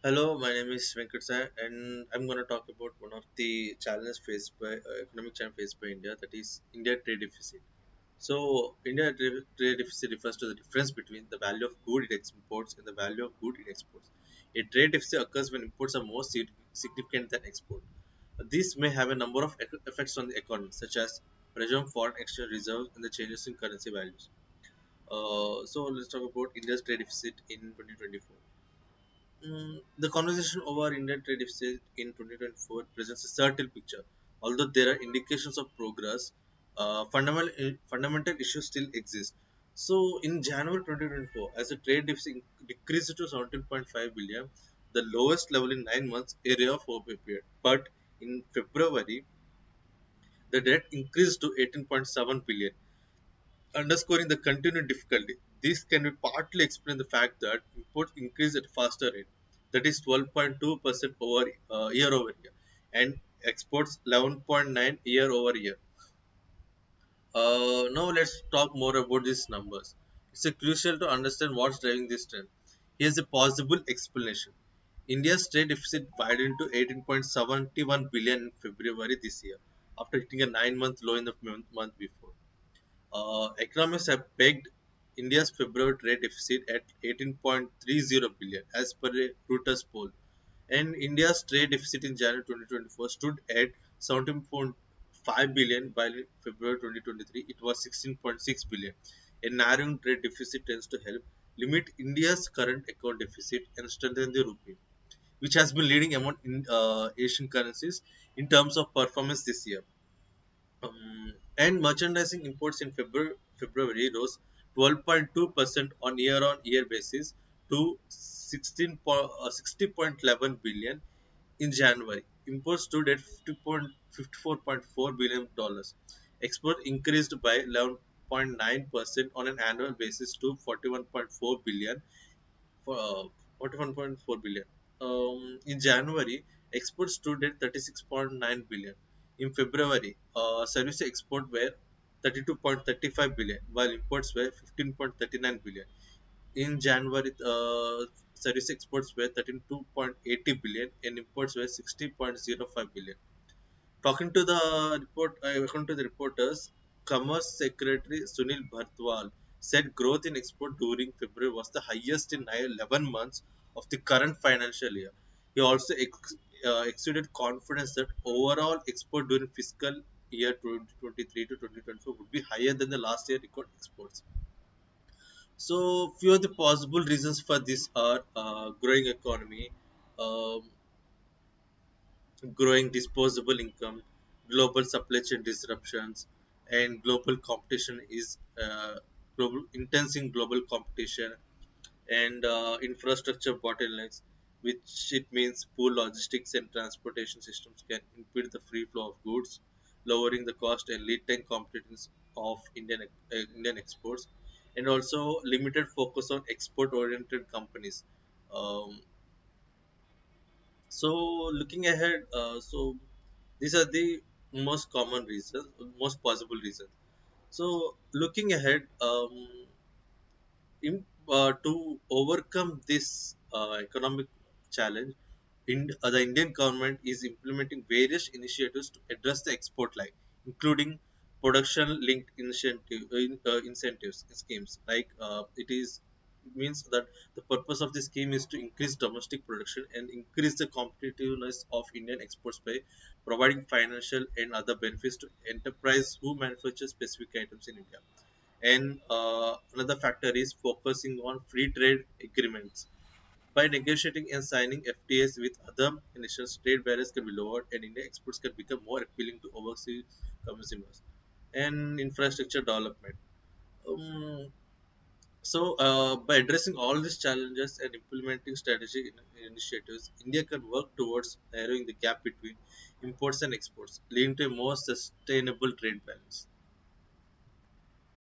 Hello, my name is Venkat Sai, and I'm going to talk about one of the challenges faced by economic challenge faced by India, that is India trade deficit. So, India trade deficit refers to the difference between the value of good it imports and the value of good it exports. A trade deficit occurs when imports are more significant than export. This may have a number of effects on the economy, such as pressure on foreign exchange reserves and the changes in currency values. So, let's talk about India's trade deficit in 2024. The conversation over Indian trade deficit in 2024 presents a certain picture. Although there are indications of progress, fundamental issues still exist. So, in January 2024, as the trade deficit decreased to 17.5 billion, the lowest level in 9 months area of period. But in February, the debt increased to 18.7 billion, underscoring the continued difficulty. This can be partly explained the fact that imports increase at a faster rate, that is 12.2% year over year, and exports 11.9 year over year. Now let's talk more about these numbers. It's crucial to understand what's driving this trend. Here's a possible explanation. India's trade deficit widened to 18.71 billion in February this year, after hitting a 9-month low in the month before. Economists have pegged India's February trade deficit at 18.30 billion as per a Reuters poll, and India's trade deficit in January 2024 stood at 17.5 billion, while in February 2023 it was 16.6 billion. A narrowing trade deficit tends to help limit India's current account deficit and strengthen the rupee, which has been leading among Asian currencies in terms of performance this year. And merchandising imports in February rose 12.2% on year basis to 60.11 billion in January. Imports stood at 54.4 billion dollars. Export increased by 11.9% on an annual basis to 41.4 billion for 41.4 billion. In January, exports stood at 36.9 billion. In February, service export were 32.35 billion, while imports were 15.39 billion. In January, service exports were 32.80 billion and imports were 60.05 billion. According to the reporters, Commerce Secretary Sunil Bhartwal said growth in export during February was the highest in 11 months of the current financial year. He also exuded confidence that overall export during fiscal year 2023 to 2024 would be higher than the last year record exports. So, few of the possible reasons for this are growing economy, um, growing disposable income, global supply chain disruptions, and global competition is intense in global competition, and infrastructure bottlenecks, which it means poor logistics and transportation systems can impede the free flow of goods, lowering the cost and lead time competitiveness of Indian exports, and also limited focus on export-oriented companies. Um, so looking ahead, these are the most common reasons, most possible reasons. So looking ahead, to overcome this economic challenge, the Indian government is implementing various initiatives to address the export line, including production-linked incentives schemes. Like it means that the purpose of this scheme is to increase domestic production and increase the competitiveness of Indian exports by providing financial and other benefits to enterprise who manufacture specific items in India. And another factor is focusing on free trade agreements. By negotiating and signing FTAs with other nations, trade barriers can be lowered and Indian exports can become more appealing to overseas consumers. And infrastructure development. Um, by addressing all these challenges and implementing strategic initiatives, India can work towards narrowing the gap between imports and exports, leading to a more sustainable trade balance.